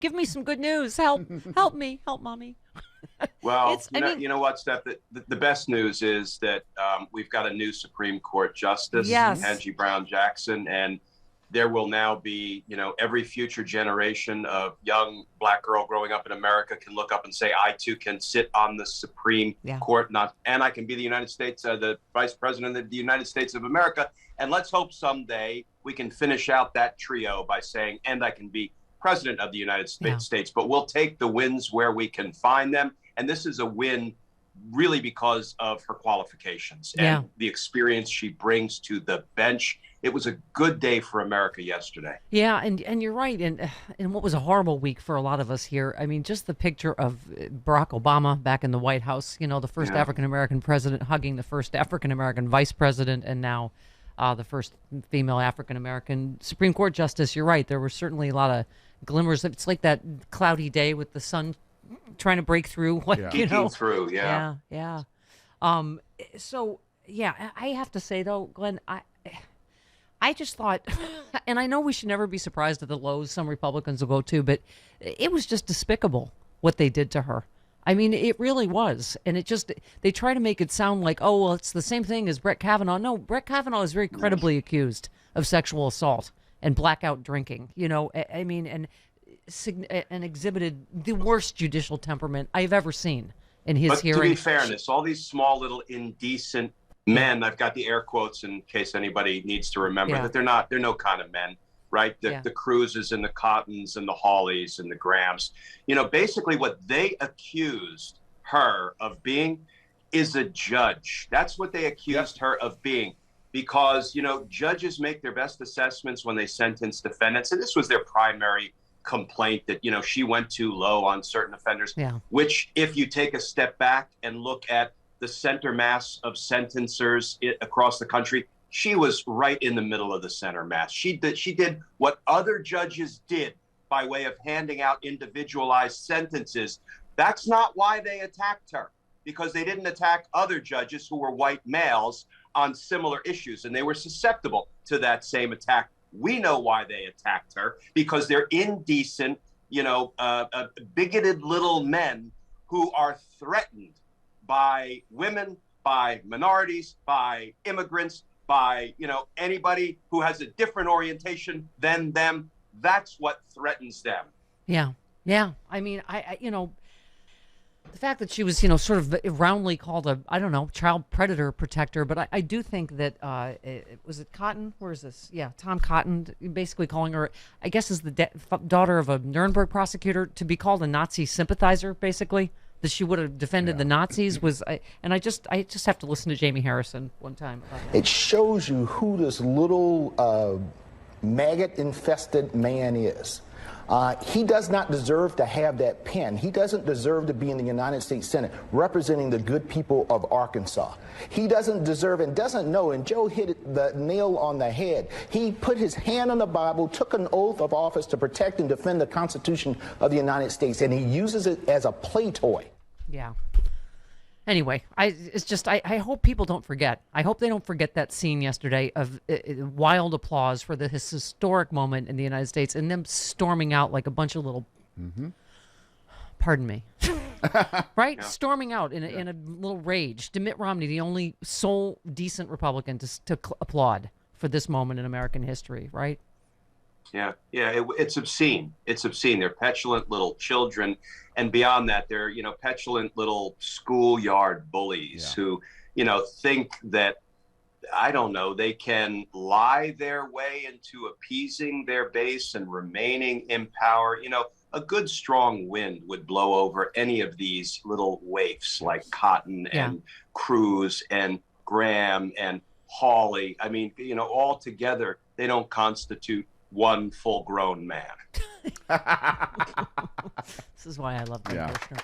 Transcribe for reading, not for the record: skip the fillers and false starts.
Give me some good news. Help, help me, help mommy. Well, you know what, Steph? The best news is that we've got a new Supreme Court Justice, Yes. Kentanji Brown Jackson, and there will now be, every future generation of young black girl growing up in America can look up and say, I too can sit on the Supreme Court, and I can be the Vice President of the United States of America. And let's hope someday we can finish out that trio by saying, and I can be President of the United States. But we'll take the wins where we can find them. And this is a win really because of her qualifications and the experience she brings to the bench. It was a good day for America yesterday. Yeah, and you're right. And what was a horrible week for a lot of us here. I mean, just the picture of Barack Obama back in the White House, the first African-American president hugging the first African-American vice president, and now the first female African-American Supreme Court justice. You're right. There were certainly a lot of glimmers. It's like that cloudy day with the sun trying to break through. Peeking through, Yeah. So, I have to say, though, Glenn, I just thought, and I know we should never be surprised at the lows some Republicans will go to, but it was just despicable what they did to her. I mean, it really was. And they try to make it sound like, oh, well, it's the same thing as Brett Kavanaugh. No, Brett Kavanaugh is very credibly accused of sexual assault and blackout drinking, I mean, and exhibited the worst judicial temperament I've ever seen in his hearing. But to be fairness, all these small little indecent men, I've got the air quotes in case anybody needs to remember that they're no kind of men, right? The Cruzes and the Cottons and the Hawleys and the Grahams, basically what they accused her of being is a judge. That's what they accused her of being. Because, judges make their best assessments when they sentence defendants. And this was their primary complaint that, she went too low on certain offenders, which if you take a step back and look at the center mass of sentencers across the country, she was right in the middle of the center mass. She did what other judges did by way of handing out individualized sentences. That's not why they attacked her, because they didn't attack other judges who were white males on similar issues, and they were susceptible to that same attack. We know why they attacked her, because they're indecent, bigoted little men who are threatened by women, by minorities, by immigrants, by, anybody who has a different orientation than them. That's what threatens them. Yeah. I mean, the fact that she was, sort of roundly called child predator protector, but I do think that, was it Cotton? Where is this? Yeah, Tom Cotton, basically calling her, I guess is the daughter of a Nuremberg prosecutor, to be called a Nazi sympathizer, basically, that she would have defended the Nazis was, and I just have to listen to Jamie Harrison one time. It shows you who this little maggot-infested man is. He does not deserve to have that pen. He doesn't deserve to be in the United States Senate representing the good people of Arkansas. He doesn't deserve and doesn't know, and Joe hit the nail on the head. He put his hand on the Bible, took an oath of office to protect and defend the Constitution of the United States, and he uses it as a play toy. Yeah. Anyway, I hope people don't forget. I hope they don't forget that scene yesterday of wild applause for this historic moment in the United States, and them storming out like a bunch of little, pardon me, right? Yeah. Storming out in a little rage. To Mitt Romney, the only sole decent Republican to applaud for this moment in American history, right? Yeah, it's obscene. It's obscene. They're petulant little children, and beyond that, they're petulant little schoolyard bullies who think that, I don't know, they can lie their way into appeasing their base and remaining in power. A good strong wind would blow over any of these little waifs like Cotton and Cruz and Graham and Hawley. I mean, all together, they don't constitute one full-grown man. This is why I love Kirschner.